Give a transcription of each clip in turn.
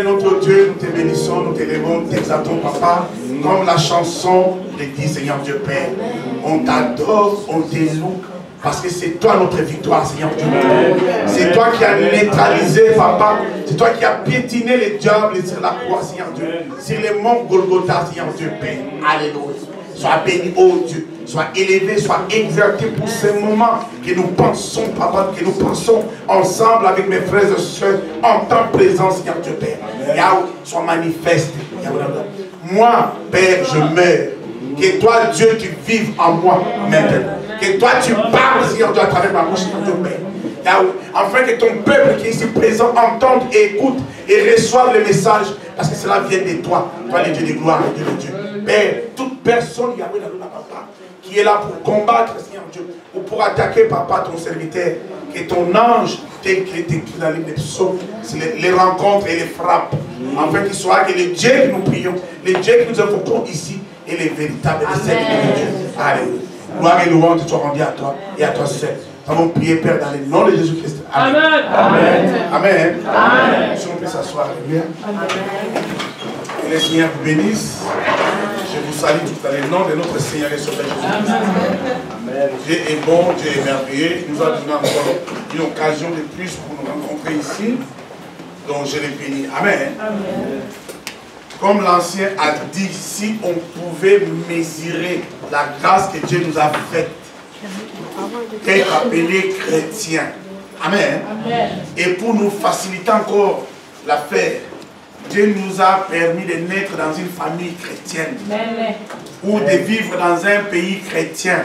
Notre Dieu, nous te bénissons, nous t'élevons, nous t'exaltons, Papa. Comme la chanson le dit, Seigneur Dieu Père, on t'adore, on t'éloue, parce que c'est toi notre victoire, Seigneur Dieu. C'est toi qui as neutralisé, Papa. C'est toi qui as piétiné les diables sur la croix, Seigneur Dieu. Sur les monts Golgotha, Seigneur Dieu Père. Alléluia. Sois béni, oh Dieu. Sois élevé, sois exalté pour ces moments que nous pensons, Papa, que nous pensons ensemble avec mes frères et sœurs en ta présence, Seigneur Dieu Père. Yahweh, sois manifeste. Moi, Père, je meurs. Que toi, Dieu, tu vives en moi maintenant. Que toi, tu parles, Seigneur Dieu, à travers ma bouche, Seigneur Dieu Père. Yahweh, afin que ton peuple qui est ici présent entende et écoute et reçoive le message, parce que cela vient de toi. Toi, le Dieu de gloire, le Dieu de Dieu. Père, toute personne, Yahweh, Papa, qui est là pour combattre, Seigneur Dieu, ou pour attaquer, Papa, ton serviteur, que ton ange, tel qu'il est écrit dans les psaumes, les rencontre et les frappe, afin qu'il soit que le Dieu que nous prions, le Dieu que nous invoquons ici, est le véritable Seigneur de Dieu. Alléluia. Gloire et louange te soient rendues à toi et à toi seul. Nous avons prié, Père, dans le nom de Jésus-Christ. Amen. Amen. Amen. Amen. Si on peut s'asseoir, Alléluia. Que le Seigneur vous bénisse. Je vous salue tout dans le nom de notre Seigneur et Sauveur Jésus-Christ. Amen. Dieu est bon, Dieu est merveilleux. Il nous a donné encore une occasion de plus pour nous rencontrer ici. Donc je les bénis. Amen. Amen. Comme l'ancien a dit, si on pouvait mesurer la grâce que Dieu nous a faite, d'être appelés chrétiens. Amen. Amen. Et pour nous faciliter encore l'affaire, Dieu nous a permis de naître dans une famille chrétienne. Amen. Ou de vivre dans un pays chrétien.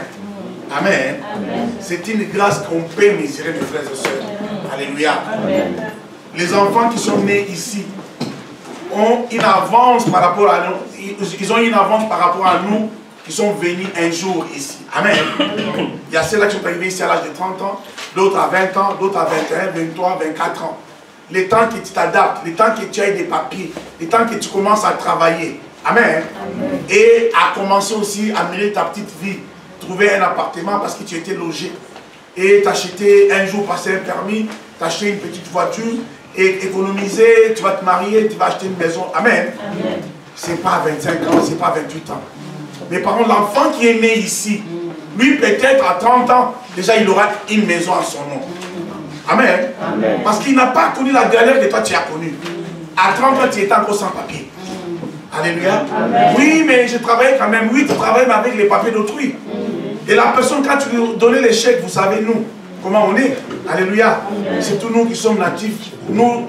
Amen. Amen. C'est une grâce qu'on peut mesurer, mes frères et sœurs. Alléluia. Amen. Les enfants qui sont nés ici, ont une avance par rapport à nous. Ils ont une avance par rapport à nous qui sont venus un jour ici. Amen. Il y a ceux-là qui sont arrivés ici à l'âge de 30 ans, d'autres à 20 ans, d'autres à 21, 23, 24 ans. Le temps que tu t'adaptes, le temps que tu aies des papiers, le temps que tu commences à travailler. Amen. Amen. Et à commencer aussi à mener ta petite vie. Trouver un appartement parce que tu étais logé. Et t'acheter un jour, passer un permis, t'acheter une petite voiture et économiser, tu vas te marier, tu vas acheter une maison. Amen. Amen. C'est pas à 25 ans, c'est pas à 28 ans. Mais par contre, l'enfant qui est né ici, lui peut-être à 30 ans, déjà il aura une maison à son nom. Amen. Amen. Parce qu'il n'a pas connu la galère que toi tu as connue. À 30 ans, tu étais encore sans papier. Alléluia. Amen. Oui, mais je travaille quand même. Oui, tu travailles avec les papiers d'autrui. Et la personne, quand tu lui donnais les chèques, vous savez, nous, comment on est. Alléluia. C'est tous nous qui sommes natifs. Nous,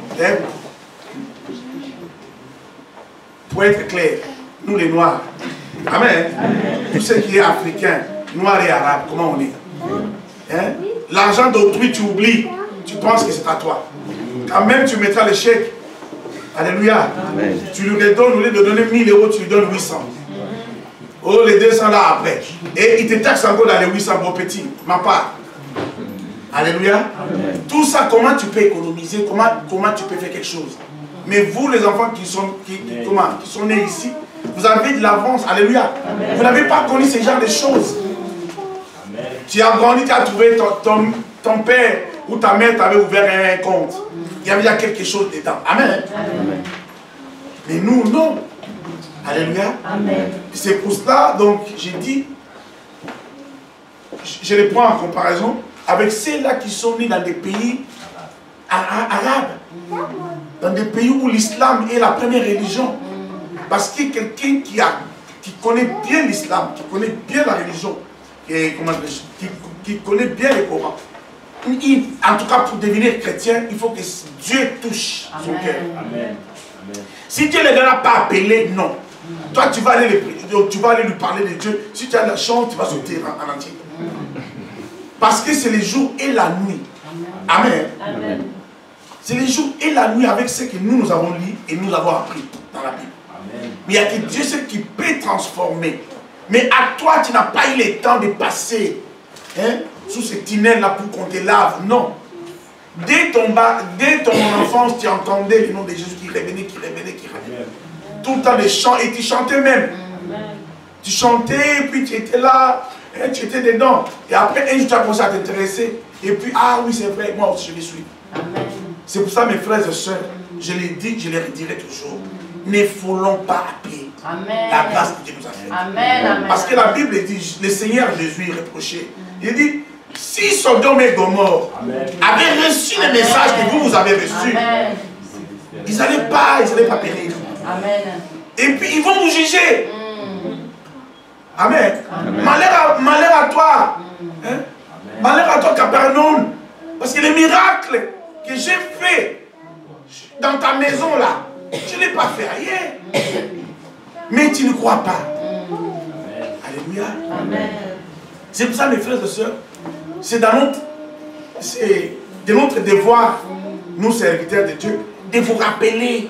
pour être clair, nous les Noirs. Amen. Tout ce qui est africain, noir et arabe, comment on est. Hein? L'argent d'autrui, tu oublies. Tu penses que c'est à toi. Quand même, tu mettras les chèques. Alléluia. Amen. Tu lui redonnes, au lieu de donner 1000 euros, tu lui donnes 800. Oh, les 200 là après. Et il te taxe encore dans les 800, mon petit, ma part. Alléluia. Amen. Tout ça, comment tu peux économiser, comment tu peux faire quelque chose. Mais vous, les enfants qui sont nés ici, vous avez de l'avance. Alléluia. Amen. Vous n'avez pas connu ce genre de choses. Amen. Tu as grandi, tu as trouvé ton père ou ta mère t'avait ouvert un compte. Il y avait déjà quelque chose dedans. Amen. Amen. Mais nous, non. Alléluia. C'est pour cela, donc, j'ai dit, je les prends en comparaison avec ceux-là qui sont nés dans des pays arabes. Dans des pays où l'islam est la première religion. Parce que quelqu'un qui connaît bien l'islam, qui connaît bien la religion, qui connaît bien le Coran, en tout cas pour devenir chrétien, il faut que Dieu touche son cœur. Si Dieu ne l'a pas appelé, non. Toi, tu vas aller lui parler de Dieu. Si tu as la chance, tu vas sauter en entier. Parce que c'est les jours et la nuit. Amen. Amen. C'est les jours et la nuit avec ce que nous avons lu et nous avons appris dans la Bible. Amen. Mais il y a que Dieu seul qui peut transformer. Mais à toi, tu n'as pas eu le temps de passer sous ce tunnel-là pour qu'on te lave. Non. Dès ton enfance, tu entendais le nom de Jésus qui revenait, qui revenait, qui revenait. Tout le temps des chants, et tu chantais même. Amen. Tu chantais, puis tu étais là, tu étais dedans. Et après, un jour, tu as commencé à t'intéresser. Et puis, ah oui, c'est vrai, moi aussi, je les suis. C'est pour ça, mes frères et sœurs, je les dis, je les redirai toujours. Ne foulons pas à pied la grâce que Dieu nous a faite. Amen. Parce que la Bible dit, le Seigneur Jésus reprochait. Il dit, si Sodome et Gomorrhe avaient reçu les messages que vous avez reçus, ils n'allaient pas périr. Amen. Et puis ils vont vous juger. Amen. Malheur à toi. Hein? Malheur à toi, Capernaum. Parce que les miracles que j'ai fait dans ta maison là, je ne l'ai pas fait ailleurs. Mais tu ne crois pas. Alléluia. C'est pour ça, mes frères et sœurs, c'est de notre devoir, nous serviteurs de Dieu, de vous rappeler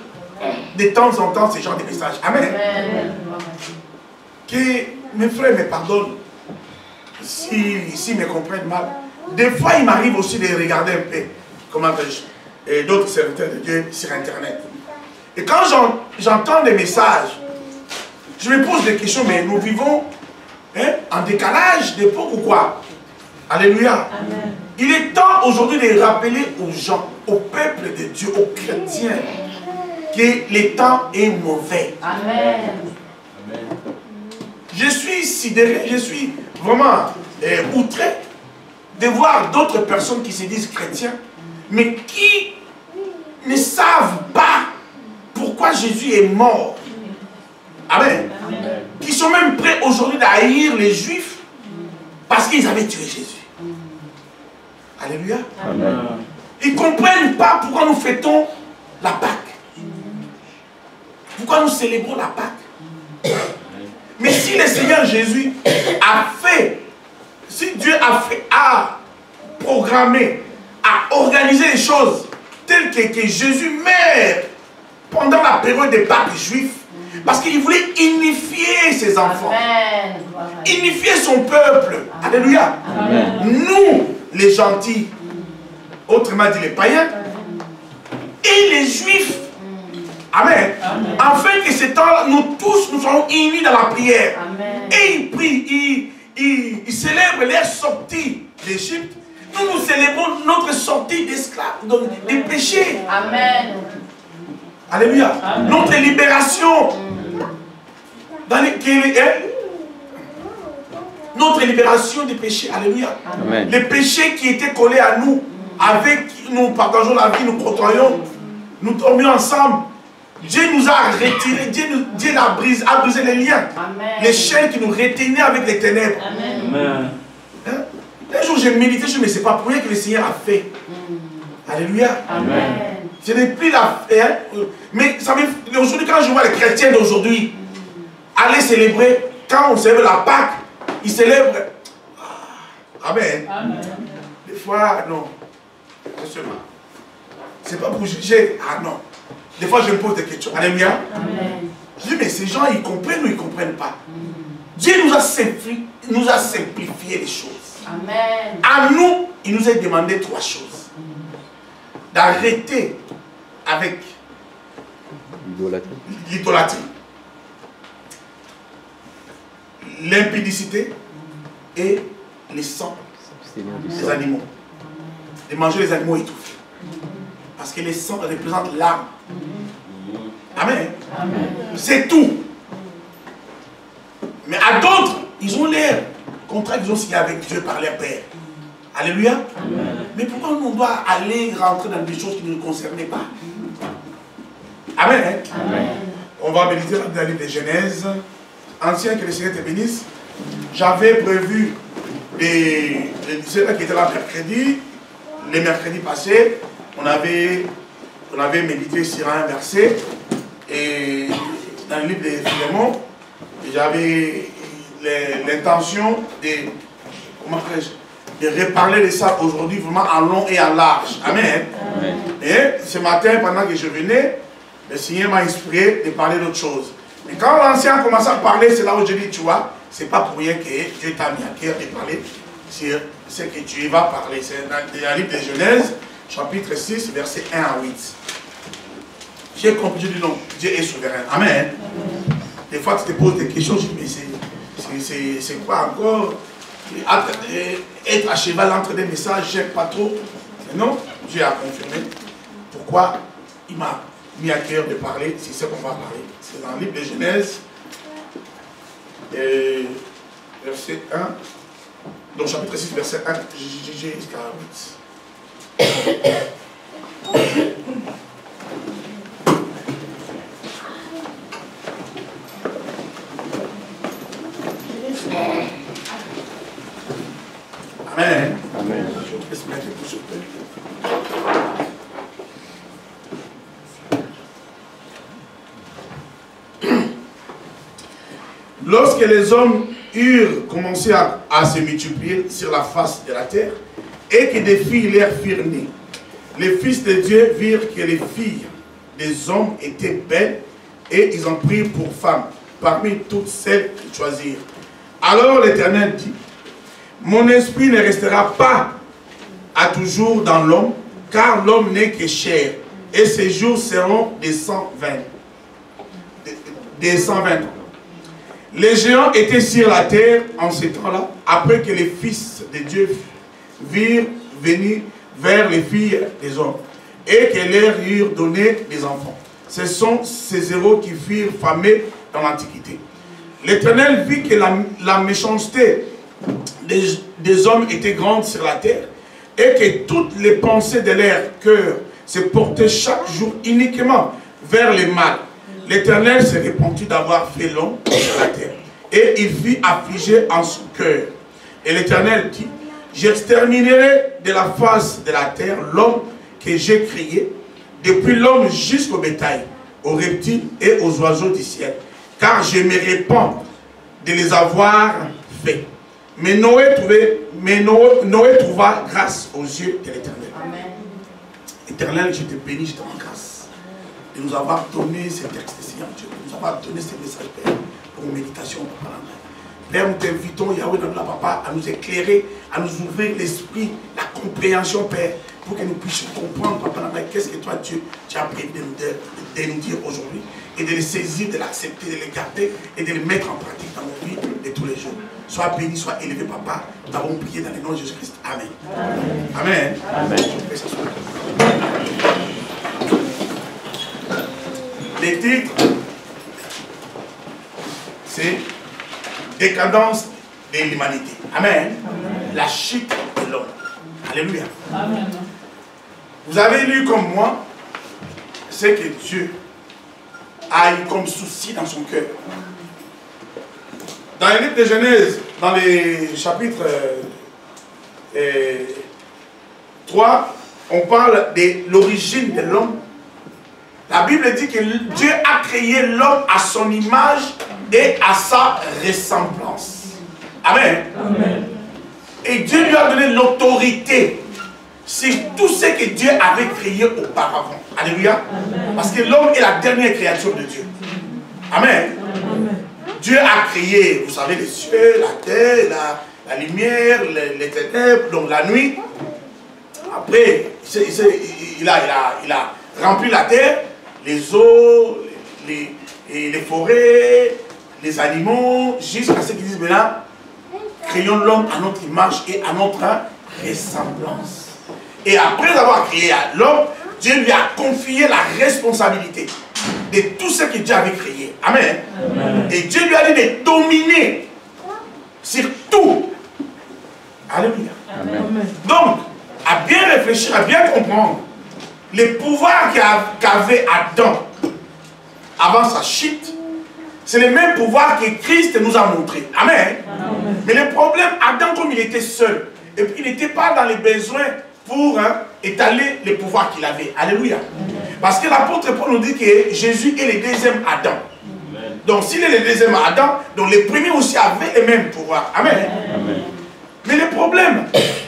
de temps en temps ce genre de messages. Amen. Que mes frères me pardonnent s'ils me comprennent mal. Des fois, il m'arrive aussi de regarder un peu, comment d'autres serviteurs de Dieu sur Internet. Et quand j'entends des messages, je me pose des questions, mais nous vivons en décalage d'époque ou quoi? Alléluia. Amen. Il est temps aujourd'hui de rappeler aux gens, au peuple de Dieu, aux chrétiens, que le temps est mauvais. Amen. Je suis sidéré, je suis vraiment outré de voir d'autres personnes qui se disent chrétiens, mais qui ne savent pas pourquoi Jésus est mort. Amen. Amen. Qui sont même prêts aujourd'hui à haïr les Juifs parce qu'ils avaient tué Jésus. Alléluia. Amen. Ils ne comprennent pas pourquoi nous fêtons la Pâque. Pourquoi nous célébrons la Pâque. Mais si le Seigneur Jésus a fait, si Dieu a programmé, a organisé les choses telles que Jésus meurt pendant la période des Pâques juifs, parce qu'il voulait unifier ses enfants. Amen. Unifier son peuple. Alléluia. Amen. Nous, les gentils, autrement dit les païens, et les juifs. Amen. Amen. Afin que ce temps-là, nous tous, nous soyons unis dans la prière. Amen. Et ils prient, ils célèbrent leur sortie d'Égypte. Nous, nous célébrons notre sortie d'esclaves, des péchés. Amen. Alléluia. Amen. Notre libération. Notre libération des péchés. Alléluia. Amen. Les péchés qui étaient collés à nous, avec nous partageons la vie, nous côtoyons, nous dormions ensemble. Dieu nous a retirés, Dieu a brisé les liens. Amen. Les chaînes qui nous retenaient avec les ténèbres. Amen. Hein? Un jour j'ai médité, je me dis, c'est pas pour rien que le Seigneur a fait. Alléluia. Amen. Je n'ai plus la fait. Hein? Mais aujourd'hui, quand je vois les chrétiens d'aujourd'hui aller célébrer, quand on célèbre la Pâque, ils célèbrent. Amen. Amen. Des fois, non. C'est pas pour juger. Ah non. Des fois, je me pose des questions. Alléluia. Amen. Je dis, mais ces gens, ils comprennent ou ils ne comprennent pas? Dieu nous a simplifié les choses. Amen. À nous, il nous a demandé 3 choses. D'arrêter avec l'idolâtrie, l'impudicité et les sangs des animaux. De manger les animaux étouffés. Parce que les sangs représentent l'âme. Amen. Amen. C'est tout. Mais à d'autres, ils ont l'air contrat qu'ils ont signé avec Dieu par leur Père. Alléluia. Amen. Mais pourquoi nous on doit aller rentrer dans des choses qui ne nous concernaient pas? Amen. Amen. On va méditer dans le livre de Genèse. Ancien, que le Seigneur te bénisse. J'avais prévu c'est là qui était là mercredi. Les mercredis passés, on avait médité sur un verset. Et dans le livre de Philémon, j'avais l'intention de reparler de ça aujourd'hui vraiment en long et en large. Amen. Amen. Et ce matin, pendant que je venais, le Seigneur m'a inspiré de parler d'autre chose. Mais quand l'ancien a commencé à parler, c'est là où je dis, tu vois, c'est pas pour rien que Dieu t'a mis à cœur de parler sur ce que tu vas parler. C'est dans le livre de Genèse, chapitre 6, versets 1 à 8. J'ai compris, je dis non, Dieu est souverain. Amen. Des fois, tu te poses des questions, je dis, mais c'est quoi encore? Être à cheval entre des messages, j'aime pas trop. Mais non, Dieu a confirmé. Pourquoi il m'a mis à cœur de parler, c'est ce qu'on va parler. C'est dans le livre de Genèse, verset 1, donc chapitre 6, verset 1, jusqu'à 8. Amen. Amen. Je vais se mettre pour souper. Lorsque les hommes eurent commencé à se multiplier sur la face de la terre, et que des filles leur firent nées, les fils de Dieu virent que les filles des hommes étaient belles, et ils en prirent pour femmes, parmi toutes celles qu'ils choisirent. Alors l'Éternel dit, mon esprit ne restera pas à toujours dans l'homme, car l'homme n'est que chair, et ses jours seront des 120. Des 120 ans. Les géants étaient sur la terre en ce temps-là, après que les fils de Dieu virent venir vers les filles des hommes, et que leur eurent donné des enfants. Ce sont ces héros qui furent famés dans l'Antiquité. L'Éternel vit que la méchanceté des hommes était grande sur la terre, et que toutes les pensées de leur cœur se portaient chaque jour uniquement vers le mal. L'Éternel se repentit d'avoir fait l'homme sur la terre, et il fit affliger en son cœur. Et l'Éternel dit, j'exterminerai de la face de la terre l'homme que j'ai créé, depuis l'homme jusqu'au bétail, aux reptiles et aux oiseaux du ciel, car je me répands de les avoir faits. Mais Noé trouva grâce aux yeux de l'Éternel. Éternel, je te bénis, je te rends grâce. de nous avoir donné ces textes, Seigneur Dieu, de nous avoir donné ces messages, Père, pour une méditation, Papa. Père, nous t'invitons, Yahweh, Papa, à nous éclairer, à nous ouvrir l'esprit, la compréhension, Père, pour que nous puissions comprendre, Papa, qu'est-ce que toi, Dieu, tu as prévu de nous dire aujourd'hui, et de les saisir, de l'accepter, de les garder, et de les mettre en pratique dans nos vies de tous les jours. Sois béni, sois élevé, Papa. Nous avons prié dans le nom de Jésus-Christ. Amen. Amen. Amen. Les titres, c'est décadence de l'humanité. Amen. La chute de l'homme. Alléluia. Amen. Vous avez lu comme moi ce que Dieu a eu comme souci dans son cœur. Dans le livre de Genèse, dans les chapitres 3, on parle de l'origine de l'homme. La Bible dit que Dieu a créé l'homme à son image et à sa ressemblance. Amen. Amen. Et Dieu lui a donné l'autorité sur tout ce que Dieu avait créé auparavant. Alléluia. Amen. Parce que l'homme est la dernière créature de Dieu. Amen. Amen. Dieu a créé, vous savez, les cieux, la terre, la lumière, les ténèbres, donc la nuit. Après, il a rempli la terre, les eaux, les forêts, les animaux, jusqu'à ce qu'ils disent maintenant, créons l'homme à notre image et à notre ressemblance. Et après avoir créé l'homme, Dieu lui a confié la responsabilité de tout ce que Dieu avait créé. Amen. Amen. Et Dieu lui a dit de dominer sur tout. Alléluia. Amen. Donc, à bien réfléchir, à bien comprendre, les pouvoirs qu'avait Adam avant sa chute, c'est le même pouvoir que Christ nous a montré. Amen. Amen. Mais le problème, Adam, comme il était seul, et puis il n'était pas dans les besoins pour étaler les pouvoirs qu'il avait. Alléluia. Amen. Parce que l'apôtre Paul nous dit que Jésus est le deuxième Adam. Amen. Donc s'il est le deuxième Adam, donc les premiers aussi avaient les mêmes pouvoirs. Amen. Amen. Mais le problème,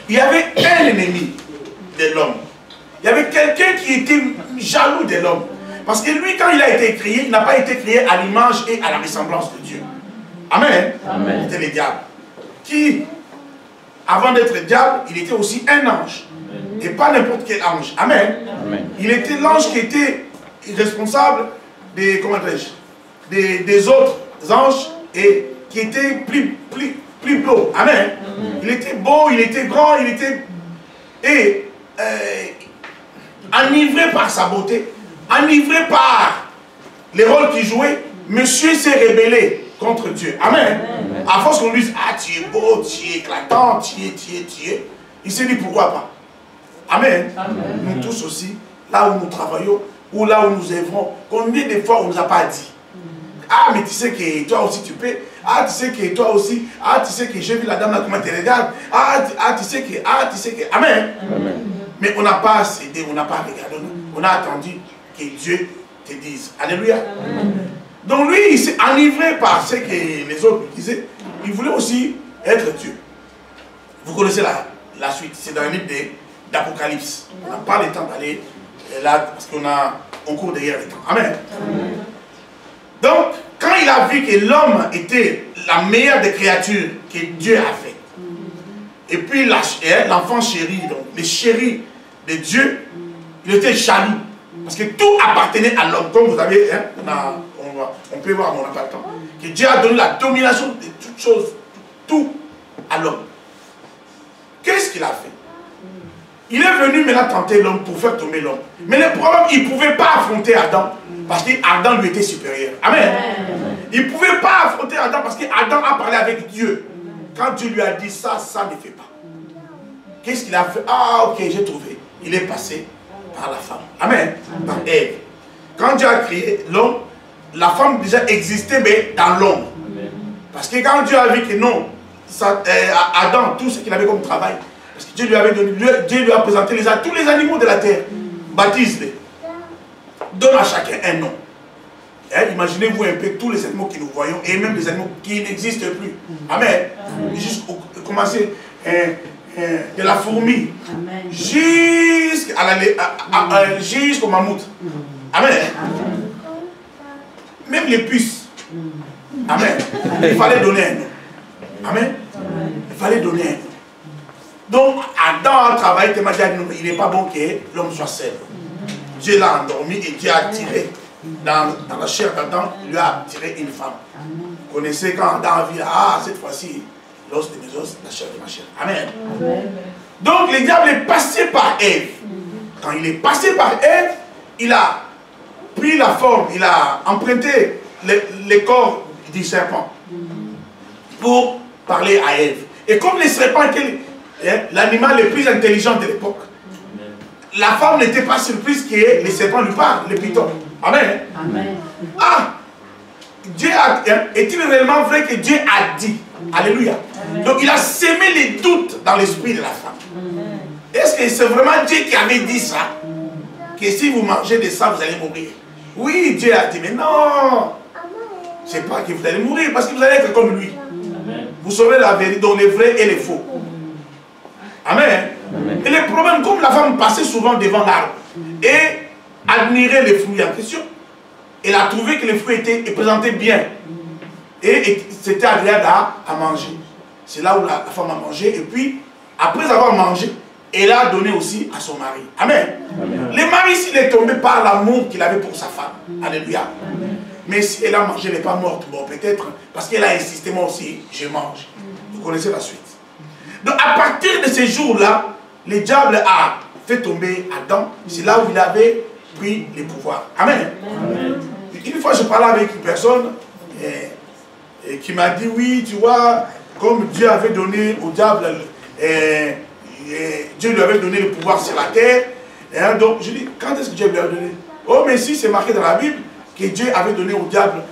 il y avait un ennemi de l'homme. Il y avait quelqu'un qui était jaloux de l'homme. Parce que lui, quand il a été créé, il n'a pas été créé à l'image et à la ressemblance de Dieu. Amen. Amen. C'était le diable. Qui, avant d'être diable, il était aussi un ange. Amen. Et pas n'importe quel ange. Amen. Amen. Il était l'ange qui était responsable des, comment des autres anges et qui était plus beau. Amen. Amen. Il était beau, il était grand, il était... Et enivré par sa beauté, enivré par les rôles qu'il jouait, monsieur s'est rébellé contre Dieu. Amen. Amen. À force qu'on lui dise, ah tu es beau, tu es éclatant, tu es. Il s'est dit pourquoi pas. Amen. Amen. Nous tous aussi, là où nous travaillons, ou là où nous œuvrons, combien de fois on ne nous a pas dit, ah mais tu sais que toi aussi tu peux, ah tu sais que toi aussi, ah tu sais que j'ai vu la dame là comment tu regardes, tu sais que, Amen. Amen. Mais on n'a pas cédé, on n'a pas regardé, on a attendu que Dieu te dise. Alléluia. Amen. Donc lui, il s'est enivré par ce que les autres lui disaient. Il voulait aussi être Dieu. Vous connaissez la suite, c'est dans le livre d'Apocalypse. On n'a pas le temps d'aller là, parce qu'on court derrière le temps. Amen. Amen. Donc, quand il a vu que l'homme était la meilleure des créatures que Dieu a fait, et puis l'enfant chéri, donc les chéris de Dieu, il était jaloux. Parce que tout appartenait à l'homme. Comme vous avez, on peut voir, mais on n'a pas le temps. Que Dieu a donné la domination de toutes choses, tout à l'homme. Qu'est-ce qu'il a fait? Il est venu maintenant tenter l'homme pour faire tomber l'homme. Mais le problème, il ne pouvait pas affronter Adam. Parce qu'Adam lui était supérieur. Amen. Il ne pouvait pas affronter Adam parce qu'Adam a parlé avec Dieu. Quand Dieu lui a dit ça, ça ne fait pas. Qu'est-ce qu'il a fait? Ah, ok, j'ai trouvé. Il est passé par la femme. Amen. Par Ève. Quand Dieu a créé l'homme, la femme déjà existait, mais dans l'homme. Parce que quand Dieu a vu que non, Adam, tout ce qu'il avait comme travail, parce que Dieu lui avait donné, Dieu lui a présenté tous les animaux de la terre. Baptise-les. Donne à chacun un nom. Imaginez-vous un peu tous les animaux que nous voyons et même les animaux qui n'existent plus. Amen. Jusqu'au commencer de la fourmi jusqu'au mammouth. Amen. Même les puces. Amen. Il fallait donner un nom. Amen. Il fallait donner un nom. Donc, Adam a travaillé, il n'est pas bon que l'homme soit seul. Dieu l'a endormi et Dieu a tiré dans la chair d'Adam, il lui a tiré une femme. Vous connaissez quand Adam a vu, ah, cette fois-ci, l'os de mes os, la chair de ma chair. Amen. Donc, le diable est passé par Ève. Quand il est passé par Ève, il a pris la forme, il a emprunté le corps du serpent pour parler à Ève. Et comme le serpent était l'animal le plus intelligent de l'époque, la femme n'était pas surprise que les serpents lui parlent, les pitons. Amen. Amen. Ah, Dieu est-il réellement vrai que Dieu a dit? Alléluia. Amen. Donc il a semé les doutes dans l'esprit de la femme. Est-ce que c'est vraiment Dieu qui avait dit ça? Que si vous mangez de ça, vous allez mourir. Oui, Dieu a dit, mais non. C'est pas que vous allez mourir, parce que vous allez être comme lui. Amen. Vous saurez la vérité, donc les vrais et les faux. Amen. Amen. Et le problème, comme la femme passait souvent devant l'arbre et admirait les fruits en question, elle a trouvé que les fruits étaient présentés bien. Et c'était agréable à manger. C'est là où la femme a mangé. Et puis, après avoir mangé, elle a donné aussi à son mari. Amen. Amen. Le mari, s'il est tombé par l'amour qu'il avait pour sa femme. Alléluia. Amen. Mais si elle a mangé, elle n'est pas morte. Bon, peut-être, parce qu'elle a insisté, moi aussi, je mange. Vous connaissez la suite. Donc, à partir de ces jours-là, le diable a fait tomber Adam. C'est là où il avait pris les pouvoirs. Amen. Amen. Une fois, je parlais avec une personne qui m'a dit, oui, tu vois, comme Dieu avait donné au diable, Dieu lui avait donné le pouvoir sur la terre. Donc, je dis, quand est-ce que Dieu lui a donné? Oh, mais si, c'est marqué dans la Bible que Dieu avait donné au diable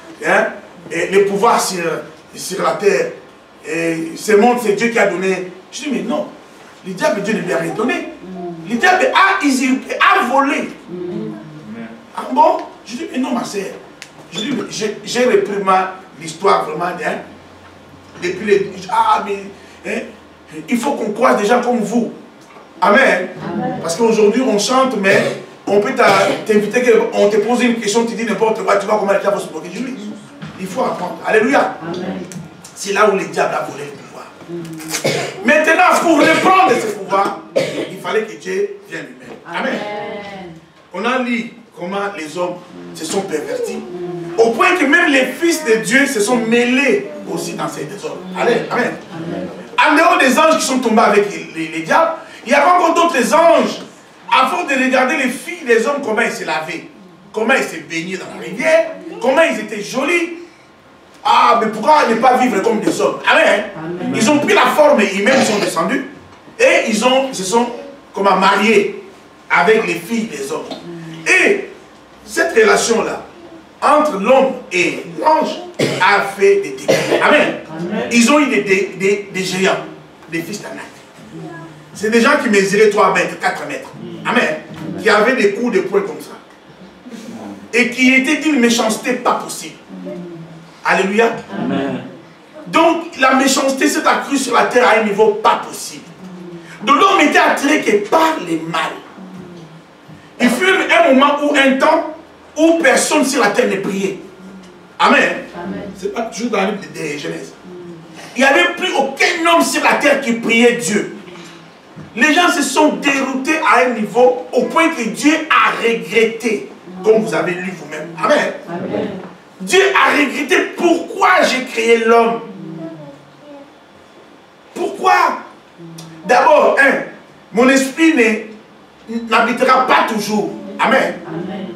le pouvoir sur la terre. Et ce monde, c'est Dieu qui a donné. Je dis, mais non, le diable, Dieu ne lui a rien donné. Le diable a volé. Ah bon? Je dis, mais non, ma sœur. J'ai repris l'histoire vraiment. Depuis les. Ah, mais. Il faut qu'on croise des gens comme vous. Amen. Amen. Parce qu'aujourd'hui, on chante, mais on peut t'inviter, on te pose une question, tu dis n'importe quoi, tu vois comment les diable va se bloquer. Je dis, il faut apprendre. Alléluia. C'est là où le diable a volé le pouvoir. Maintenant, pour reprendre ce pouvoir, il fallait que Dieu vienne lui-même. Amen. On a lu comment les hommes se sont pervertis, au point que même les fils de Dieu se sont mêlés aussi dans ces désordres. Allez, amen. En dehors des anges qui sont tombés avec les diables, il y avait encore d'autres anges. À force de regarder les filles des hommes, comment ils se lavaient, comment ils se baignaient dans la rivière, comment ils étaient jolis. Ah, mais pourquoi ne pas vivre comme des hommes? Amen. Amen. Ils ont pris la forme humaine, ils sont descendus et ils se sont mariés avec les filles des hommes. Et cette relation-là, entre l'homme et l'ange, a fait des dégâts. Amen. Amen. Ils ont eu des géants, des fils d'Anak. C'est des gens qui mesuraient 3 mètres, 4 mètres. Amen. Qui avaient des coups de poing comme ça. Et qui étaient d'une méchanceté pas possible. Alléluia. Amen. Donc la méchanceté s'est accrue sur la terre à un niveau pas possible. Donc l'homme était attiré que par les mal. Il fut un moment où un temps où personne sur la terre ne priait. Amen. C'est pas toujours dans la Bible de Genèse. Il n'y avait plus aucun homme sur la terre qui priait Dieu. Les gens se sont déroutés à un niveau au point que Dieu a regretté, comme vous avez lu vous-même. Amen. Amen. Dieu a regretté pourquoi j'ai créé l'homme. Pourquoi? D'abord, mon esprit n'habitera pas toujours. Amen. Amen.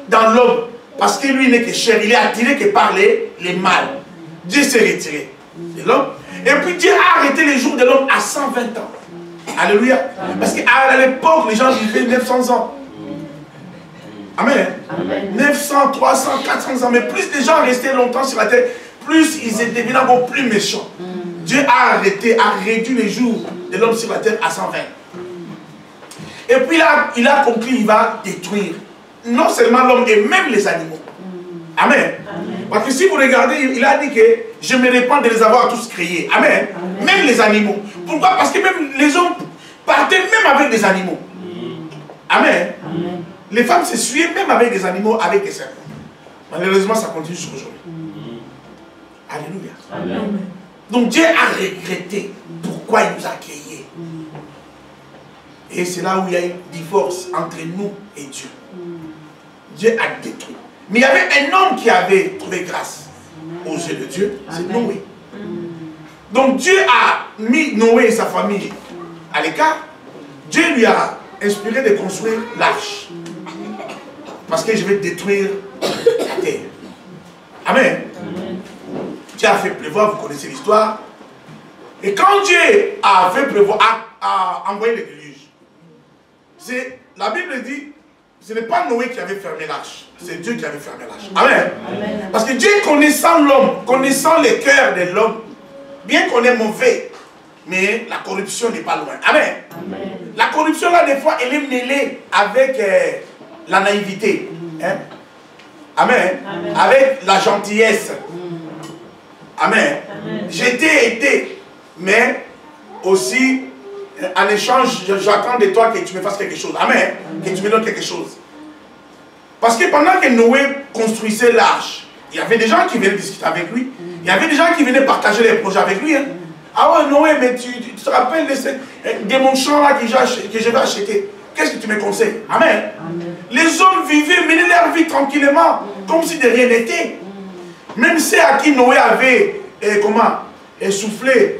Dans l'homme. Parce que lui n'est que chair. Il est attiré que par les mâles. Dieu s'est retiré de l'homme. Et puis Dieu a arrêté les jours de l'homme à 120 ans. Alléluia. Parce qu'à l'époque, les gens vivaient 900 ans. Amen. Amen. 900, 300, 400 ans. Mais plus les gens restaient longtemps sur la terre, plus ils étaient devenus encore plus méchants. Dieu a arrêté, a réduit les jours de l'homme sur la terre à 120. Et puis il a compris, il va détruire non seulement l'homme et même les animaux. Amen. Amen. Parce que si vous regardez, il a dit que je me répands de les avoir tous créés. Amen. Amen. Même les animaux. Pourquoi? Parce que même les hommes partaient même avec des animaux. Amen. Amen. Les femmes se suaient même avec des animaux, avec des serpents. Malheureusement, ça continue jusqu'à aujourd'hui. Alléluia. Amen. Donc Dieu a regretté pourquoi il nous a créés. Et c'est là où il y a eu divorce entre nous et Dieu. Dieu a détruit. Mais il y avait un homme qui avait trouvé grâce aux yeux de Dieu, c'est Noé. Donc Dieu a mis Noé et sa famille à l'écart. Dieu lui a inspiré de construire l'arche. Parce que je vais détruire la terre. Amen. Dieu a fait pleuvoir, vous connaissez l'histoire. Et quand Dieu a fait pleuvoir, a envoyé le déluge, la Bible dit, ce n'est pas Noé qui avait fermé l'arche, c'est Dieu qui avait fermé l'arche. Amen. Amen. Parce que Dieu, connaissant l'homme, connaissant les cœurs de l'homme, bien qu'on est mauvais, mais la corruption n'est pas loin. Amen. Amen. La corruption, là, des fois, elle est mêlée avec la naïveté. Hein? Amen. Amen. Avec la gentillesse. Amen. Amen. J'étais été, mais aussi, en échange, j'attends de toi que tu me fasses quelque chose. Amen. Amen. Que tu me donnes quelque chose. Parce que pendant que Noé construisait l'arche, il y avait des gens qui venaient discuter avec lui. Il y avait des gens qui venaient partager les projets avec lui. Hein. Ah ouais, Noé, mais tu te rappelles de mon champ là que je vais acheter. Qu'est-ce que tu me conseilles? Amen. Amen. Les hommes vivaient, menaient leur vie tranquillement, comme si de rien n'était. Même ceux à qui Noé avait soufflé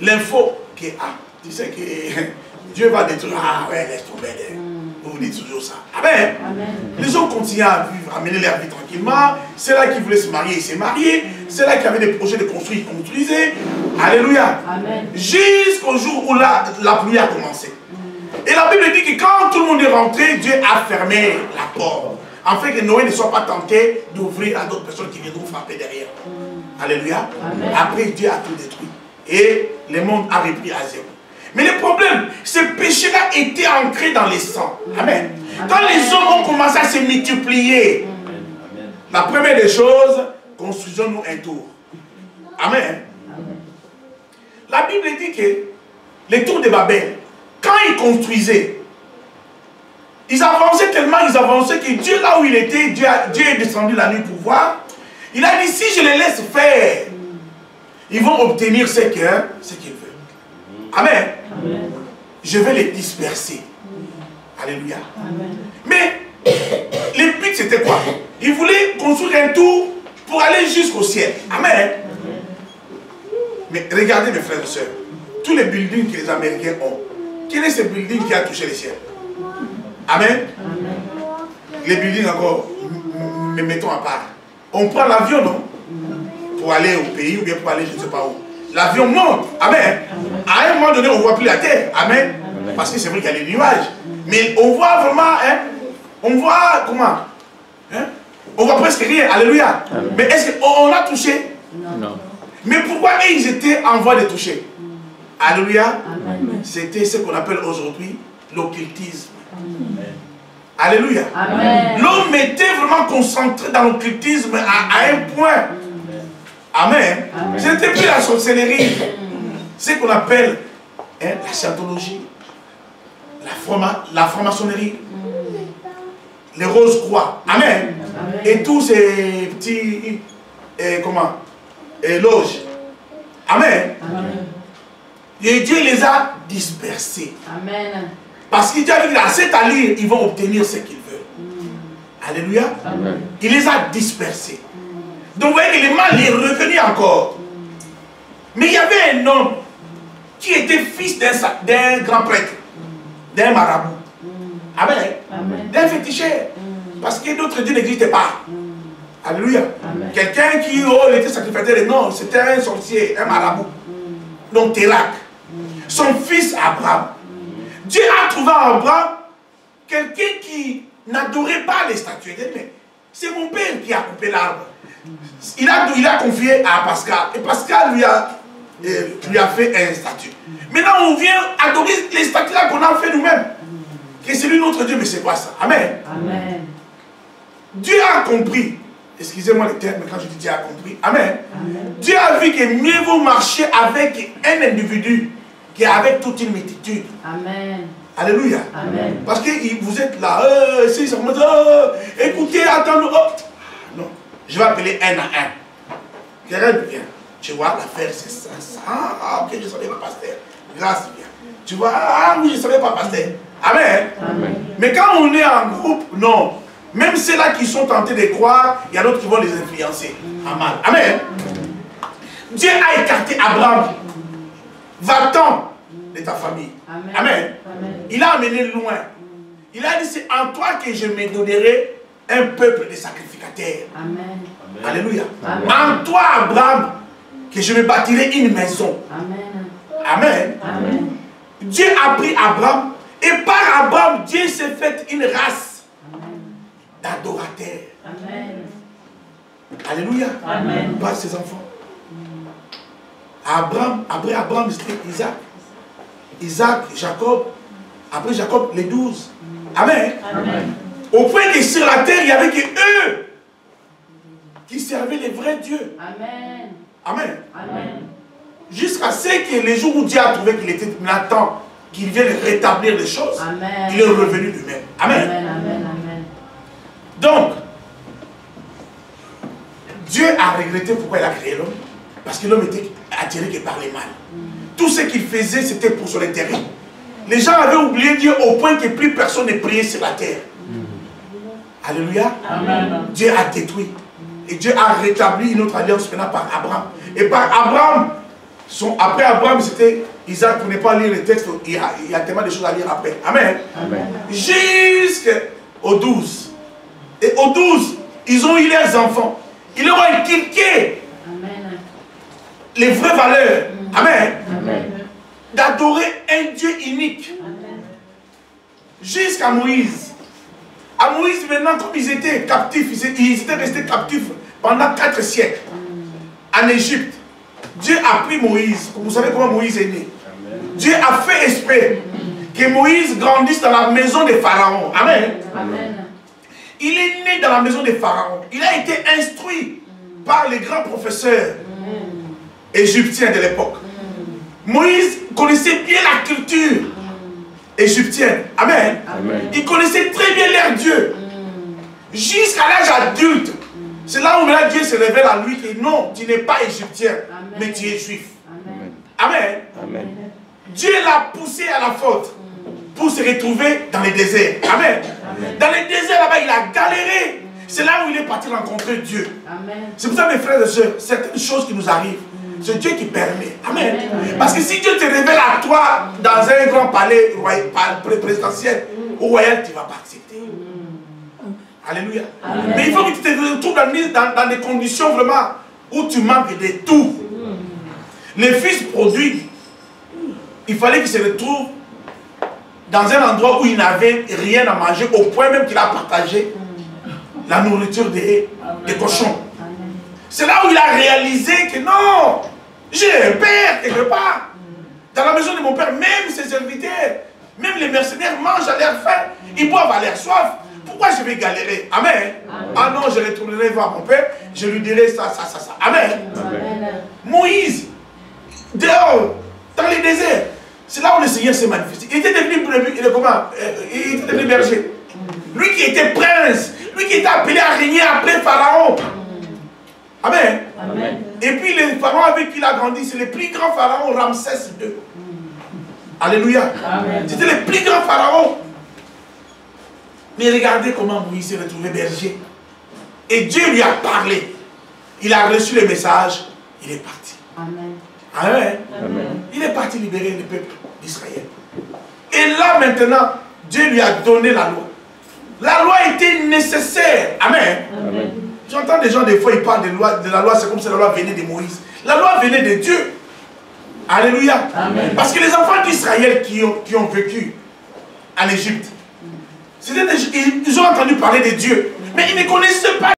l'info que tu sais que Dieu va détruire. Ah ouais, laisse tomber. Vous dites toujours ça. Amen. Amen. Les hommes continuaient à vivre, à mener leur vie tranquillement. C'est là qui voulaient se marier, ils s'est mariés. C'est là qui avaient des projets de construire, ils construisaient. Alléluia. Jusqu'au jour où la pluie a commencé. Et la Bible dit que quand tout le monde est rentré, Dieu a fermé la porte. Afin que Noé ne soit pas tenté d'ouvrir à d'autres personnes qui viendront frapper derrière. Alléluia. Amen. Après, Dieu a tout détruit. Et le monde a repris à zéro. Mais le problème, ce péché-là était ancré dans les sangs. Amen. Quand les hommes ont commencé à se multiplier, la première des choses, construisons-nous un tour. Amen. La Bible dit que les tours de Babel, quand ils construisaient, ils avançaient tellement, ils avançaient que Dieu, là où il était, Dieu est descendu la nuit pour voir. Il a dit, si je les laisse faire, ils vont obtenir ce qu'ils veulent. Amen. Amen. Je vais les disperser. Alléluia. Amen. Mais le but c'était quoi? Ils voulaient construire un tour pour aller jusqu'au ciel. Amen. Amen. Mais regardez mes frères et sœurs, tous les buildings que les Américains ont, quel est ce building qui a touché le ciel? Amen. Amen. Les buildings encore, mais mettons à part. On prend l'avion, non? Pour aller au pays ou bien pour aller je ne sais pas où. L'avion monte. Amen. Amen. À un moment donné, on ne voit plus la terre. Amen. Amen. Parce que c'est vrai qu'il y a les nuages. Mais on voit vraiment, hein, on voit comment? Hein? On voit presque rien. Alléluia. Amen. Mais est-ce qu'on a touché? Non. Mais pourquoi ils étaient en voie de toucher? Alléluia. C'était ce qu'on appelle aujourd'hui l'occultisme. Alléluia. L'homme était vraiment concentré dans l'occultisme à un point. Amen. Ce n'était plus la sorcellerie. Ce qu'on appelle la scientologie, la franc-maçonnerie, les roses-croix. Amen. Et tous ces petits loges. Amen. Et Dieu les a dispersés. Amen. Parce qu'il a dit à cet allié, ils vont obtenir ce qu'ils veulent. Alléluia. Amen. Il les a dispersés. Donc vous voyez que le mal est revenu encore. Mais il y avait un homme qui était fils d'un grand prêtre, d'un marabout. Amen. D'un féticheur. Parce que d'autres dieux n'existaient pas. Alléluia. Quelqu'un qui était sacrificateur, non, c'était un sorcier, un marabout. Donc Térac. Son fils Abraham. Dieu a trouvé en Abraham quelqu'un qui n'adorait pas les statues. Mais c'est mon père qui a coupé l'arbre. Il a confié à Pascal. Et Pascal lui a fait un statut. Maintenant, on vient adorer les statues là qu'on a fait nous-mêmes. Que c'est lui notre Dieu, mais c'est quoi ça? Amen. Amen. Dieu a compris. Excusez-moi le terme, mais quand je dis Dieu a compris. Amen. Amen. Dieu a vu que mieux vaut marcher avec un individu qu'avec toute une multitude. Amen. Alléluia. Amen. Parce que vous êtes là, si ça commence, écoutez, attendez, non, je vais appeler un à un. Quelqu'un vient. Tu vois, l'affaire c'est ça, ça. Ah, ok, je ne savais pas, pasteur. Grâce, bien. Tu vois, ah oui, je ne savais pas, pasteur. Amen. Amen. Mais quand on est en groupe, non. Même ceux-là qui sont tentés de croire, il y a d'autres qui vont les influencer. Amen. Amen. Dieu a écarté Abraham. Va-t'en de ta famille. Amen. Amen. Amen. Il a amené loin. Il a dit, c'est en toi que je me donnerai un peuple de sacrificateurs. Amen. Alléluia. Amen. En toi, Abraham, que je me bâtirai une maison. Amen. Amen. Amen. Dieu a pris Abraham et par Abraham, Dieu s'est fait une race d'adorateurs. Amen. Alléluia. Amen. Par ses enfants. Abraham, après Abraham, c'était Isaac. Isaac, Jacob. Après Jacob, les 12. Amen. Amen. Au point que sur la terre, il n'y avait que eux qui servaient les vrais dieux. Amen. Amen. Amen. Jusqu'à ce que les jours où Dieu a trouvé qu'il était temps qu'il vienne rétablir les choses, Amen. il est revenu lui-même. Amen. Amen. Amen. Amen. Donc, Dieu a regretté pourquoi il a créé l'homme. Parce que l'homme était attiré que par les mal. Tout ce qu'il faisait, c'était pour son intérêt. Les gens avaient oublié Dieu au point que plus personne ne priait sur la terre. Alléluia. Amen. Dieu a détruit. Et Dieu a rétabli une autre alliance maintenant par Abraham. Et par Abraham, après Abraham, c'était Isaac. Pour ne pas lire les textes, il y a tellement de choses à lire après. Amen. Amen. Jusqu'au 12. Et au 12, ils ont eu leurs enfants. Ils leur ont inculqué Amen. les vraies valeurs. Amen. Amen. D'adorer un Dieu unique. Amen. Jusqu'à Moïse. À Moïse, maintenant, comme ils étaient captifs, ils étaient restés captifs pendant 4 siècles en Égypte. Dieu a pris Moïse. Vous savez comment Moïse est né. Dieu a fait exprès que Moïse grandisse dans la maison de Pharaon. Amen. Amen. Il est né dans la maison de Pharaon. Il a été instruit par les grands professeurs égyptiens de l'époque. Moïse connaissait bien la culture égyptienne. Amen. Amen. Il connaissait très bien leur Dieu. Jusqu'à l'âge adulte. C'est là où maintenant Dieu se révèle à lui que non, tu n'es pas égyptien, Amen. mais tu es juif. Amen. Amen. Amen. Dieu l'a poussé à la faute pour se retrouver dans les déserts. Amen. Amen. Dans les déserts là-bas, il a galéré. C'est là où il est parti rencontrer Dieu. Amen. C'est pour ça, mes frères et sœurs, certaines choses qui nous arrivent, c'est Dieu qui permet. Amen. Amen. Parce que si Dieu te révèle à toi dans un grand palais présidentiel ou royal, tu ne vas pas accepter. Alléluia. Amen. Mais il faut que tu te retrouves dans des conditions vraiment où tu manques de tout. Les fils produits, il fallait qu'il se retrouve dans un endroit où il n'avait rien à manger, au point même qu'il a partagé la nourriture des cochons. C'est là où il a réalisé que non, j'ai un père quelque part. Dans la maison de mon père, même ses serviteurs, même les mercenaires mangent à leur faim, ils boivent à leur soif. Pourquoi je vais galérer? Amen. Ah non, je retournerai voir mon père, je lui dirai ça. Amen. Amen. Moïse, dehors, dans les déserts, c'est là où le Seigneur s'est manifesté. Il était devenu brebis, il était devenu berger. Lui qui était prince, lui qui était appelé à régner après Pharaon. Amen. Amen. Et puis les pharaons avec qui il a grandi, c'est le plus grand pharaon, Ramsès II. Alléluia. Amen. C'était le plus grand pharaon. Mais regardez comment Moïse s'est retrouvé berger. Et Dieu lui a parlé. Il a reçu le message. Il est parti. Amen. Amen. Amen. Il est parti libérer le peuple d'Israël. Et là maintenant, Dieu lui a donné la loi. La loi était nécessaire. Amen. Amen. J'entends des gens, des fois, ils parlent de la loi, c'est comme si la loi venait de Moïse. La loi venait de Dieu. Alléluia. Amen. Parce que les enfants d'Israël qui ont vécu en Égypte, ils ont entendu parler de Dieu, mais ils ne connaissaient pas